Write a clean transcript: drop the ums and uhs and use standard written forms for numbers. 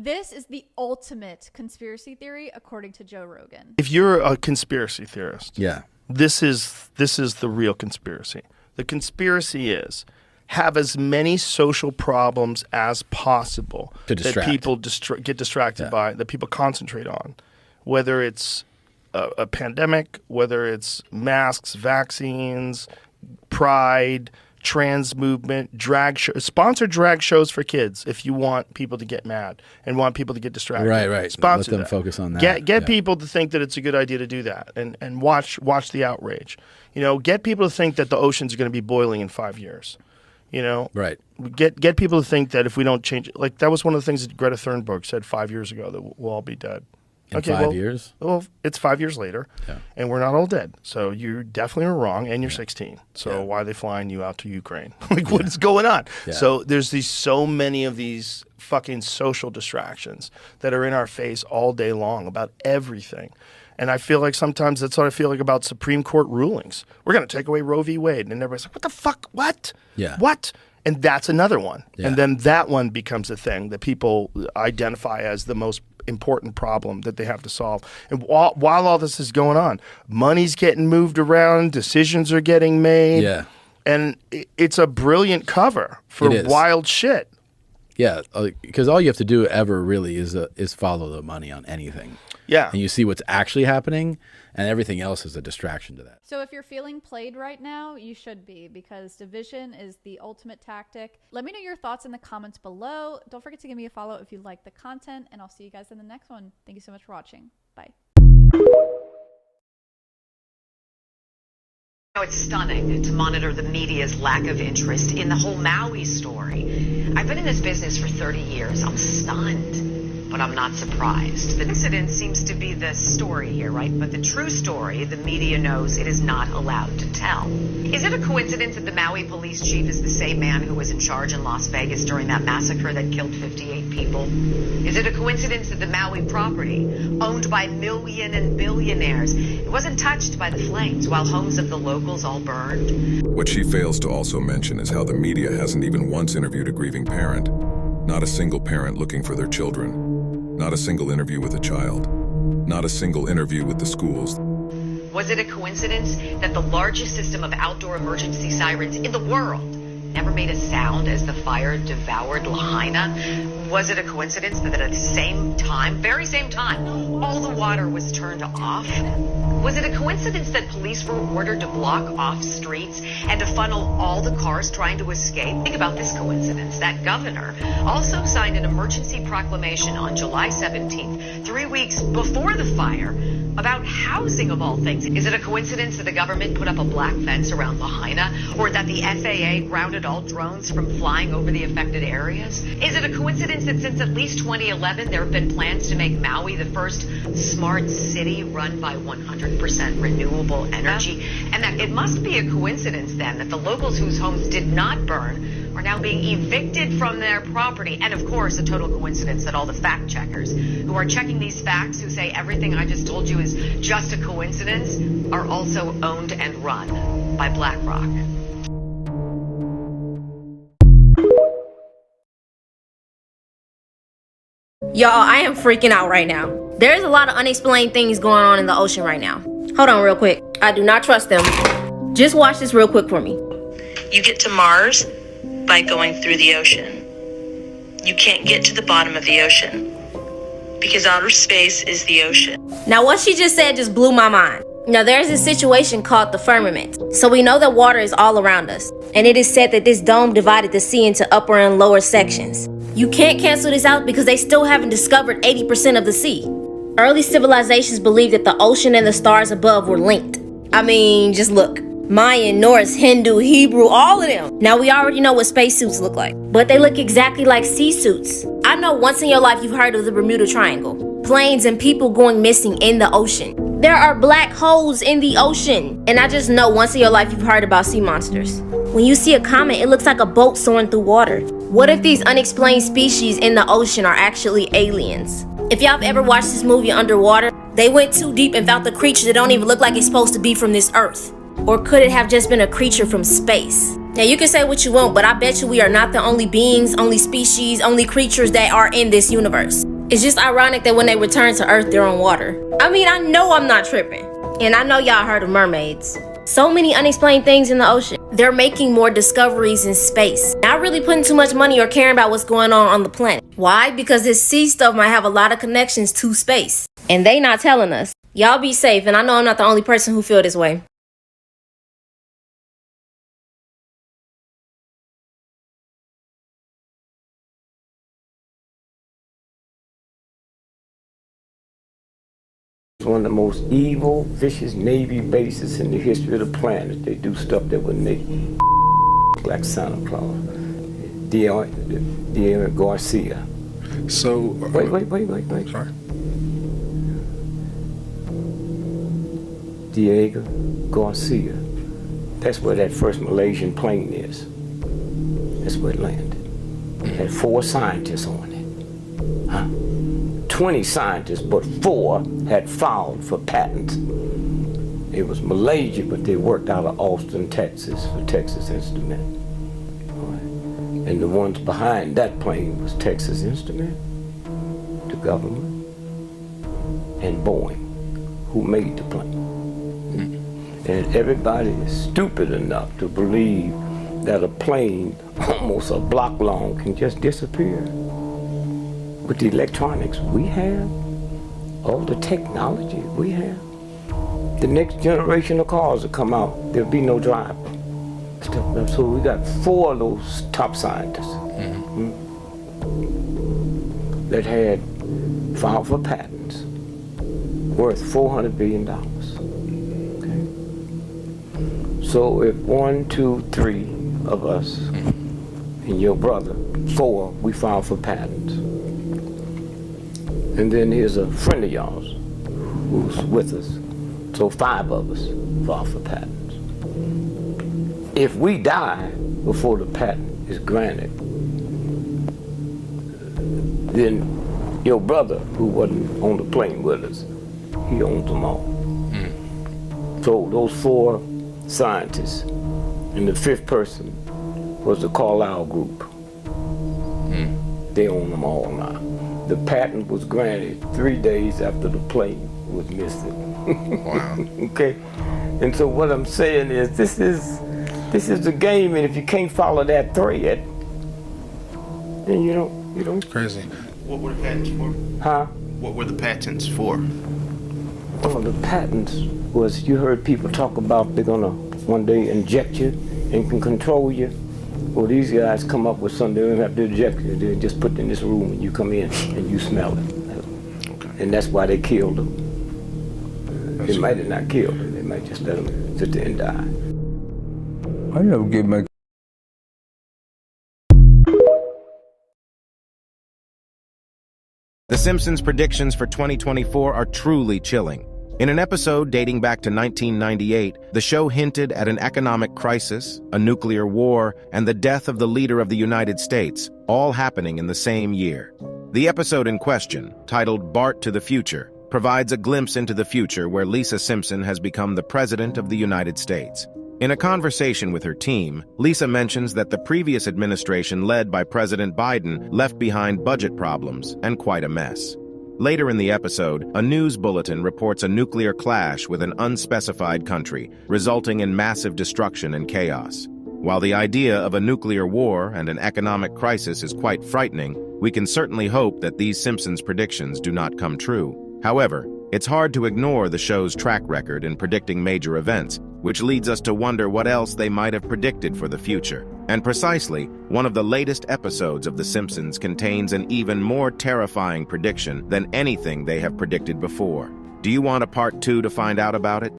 This is the ultimate conspiracy theory, according to Joe Rogan. If you're a conspiracy theorist, Yeah. this is the real conspiracy. The conspiracy is have as many social problems as possible that people get distracted by, that people concentrate on, whether it's a pandemic, whether it's masks, vaccines, pride, trans movement, sponsor drag shows for kids if you want people to get mad and want people to get distracted. Right. Sponsor Let them focus on that. Get people to think that it's a good idea to do that and watch the outrage. Get people to think that the oceans are going to be boiling in 5 years. Right. Get people to think that if we don't change it, like that was one of the things that Greta Thunberg said 5 years ago, that we'll all be dead. In 5 years? Well, it's 5 years later, and we're not all dead. So you definitely were wrong, and you're 16. So why are they flying you out to Ukraine? What is going on? Yeah. So there's so many of these fucking social distractions that are in our face all day long about everything. And I feel like sometimes that's what I feel like about Supreme Court rulings. We're going to take away Roe v. Wade. And everybody's like, what the fuck? What? Yeah. What? And that's another one. Yeah. And then that one becomes a thing that people identify as the most important problem that they have to solve. And while all this is going on, money's getting moved around, decisions are getting made. Yeah. And it's a brilliant cover for wild shit. Yeah, because all you have to do ever really is follow the money on anything. Yeah. And you see what's actually happening, and everything else is a distraction to that. So if you're feeling played right now, you should be, because division is the ultimate tactic. Let me know your thoughts in the comments below. Don't forget to give me a follow if you like the content, and I'll see you guys in the next one. Thank you so much for watching. Bye. It's stunning to monitor the media's lack of interest in the whole Maui story. I've been in this business for 30 years. I'm stunned, but I'm not surprised. The incident seems to be the story here, right? But the true story, the media knows it is not allowed to tell. Is it a coincidence that the Maui police chief is the same man who was in charge in Las Vegas during that massacre that killed 58 people? Is it a coincidence that the Maui property, owned by million and billionaires, it wasn't touched by the flames while homes of the locals all burned? What she fails to also mention is how the media hasn't even once interviewed a grieving parent. Not a single parent looking for their children. Not a single interview with a child. Not a single interview with the schools. Was it a coincidence that the largest system of outdoor emergency sirens in the world never made a sound as the fire devoured Lahaina? Was it a coincidence that at the same time, very same time, all the water was turned off? Was it a coincidence that police were ordered to block off streets and to funnel all the cars trying to escape? Think about this coincidence. That governor also signed an emergency proclamation on July 17th, 3 weeks before the fire, about housing of all things. Is it a coincidence that the government put up a black fence around Lahaina, or that the FAA grounded all drones from flying over the affected areas? Is it a coincidence that since at least 2011 there have been plans to make Maui the first smart city run by 100% renewable energy? And that it must be a coincidence then that the locals whose homes did not burn are now being evicted from their property. And of course, a total coincidence that all the fact checkers who are checking these facts, who say everything I just told you is just a coincidence, are also owned and run by BlackRock. Y'all, I am freaking out right now. There's a lot of unexplained things going on in the ocean right now. Hold on real quick. I do not trust them. Just watch this real quick for me. You get to Mars by going through the ocean. You can't get to the bottom of the ocean because outer space is the ocean. Now what she just said just blew my mind. Now there's a situation called the firmament. So we know that water is all around us. And it is said that this dome divided the sea into upper and lower sections. You can't cancel this out because they still haven't discovered 80% of the sea. Early civilizations believed that the ocean and the stars above were linked. I mean, just look. Mayan, Norse, Hindu, Hebrew, all of them. Now we already know what spacesuits look like, but they look exactly like sea suits. I know once in your life you've heard of the Bermuda Triangle. Planes and people going missing in the ocean. There are black holes in the ocean. And I just know once in your life you've heard about sea monsters. When you see a comet, it looks like a boat soaring through water. What if these unexplained species in the ocean are actually aliens? If y'all have ever watched this movie Underwater, they went too deep and found the creature that don't even look like it's supposed to be from this earth. Or could it have just been a creature from space? Now you can say what you want, but I bet you we are not the only beings, only species, only creatures that are in this universe. It's just ironic that when they return to Earth, they're on water. I mean, I know I'm not tripping. And I know y'all heard of mermaids. So many unexplained things in the ocean. They're making more discoveries in space. Not really putting too much money or caring about what's going on the planet. Why? Because this sea stuff might have a lot of connections to space. And they not telling us. Y'all be safe, and I know I'm not the only person who feel this way. One of the most evil, vicious Navy bases in the history of the planet. They do stuff that would make like Santa Claus. Diego Garcia. So wait. Sorry. Diego Garcia. That's where that first Malaysian plane is. That's where it landed. It had 4 scientists on it. Huh? 20 scientists, but 4 had filed for patents. It was Malaysia, but they worked out of Austin, Texas, for Texas Instruments. Right. And the ones behind that plane was Texas Instruments, the government, and Boeing, who made the plane. And everybody is stupid enough to believe that a plane almost a block long can just disappear. With the electronics we have, all the technology we have, the next generation of cars will come out, there'll be no driver. So we got 4 of those top scientists that had filed for patents worth $400 billion. Okay? So if 1, 2, 3 of us and your brother, 4, we filed for patents. And then here's a friend of yours who's with us. So 5 of us filed for patents. If we die before the patent is granted, then your brother, who wasn't on the plane with us, he owns them all. So those 4 scientists, and the 5th person was the Carlyle Group. They own them all now. The patent was granted 3 days after the plane was missing. Wow. Okay? And so what I'm saying is this is the game, and if you can't follow that thread, then you don't. It's crazy. What were the patents for? Huh? What were the patents for? Well, the patents was, you heard people talk about they're gonna one day inject you and can control you. Well, these guys come up with something, they don't have to inject you. They're just put in this room and you come in and you smell it. Okay. And that's why they killed them. They might have not killed them. They might just let them sit there and die. I never get my... The Simpsons' predictions for 2024 are truly chilling. In an episode dating back to 1998, the show hinted at an economic crisis, a nuclear war, and the death of the leader of the United States, all happening in the same year. The episode in question, titled Bart to the Future, provides a glimpse into the future where Lisa Simpson has become the President of the United States. In a conversation with her team, Lisa mentions that the previous administration led by President Biden left behind budget problems and quite a mess. Later in the episode, a news bulletin reports a nuclear clash with an unspecified country, resulting in massive destruction and chaos. While the idea of a nuclear war and an economic crisis is quite frightening, we can certainly hope that these Simpsons predictions do not come true. However, it's hard to ignore the show's track record in predicting major events, which leads us to wonder what else they might have predicted for the future. And precisely, one of the latest episodes of The Simpsons contains an even more terrifying prediction than anything they have predicted before. Do you want a part 2 to find out about it?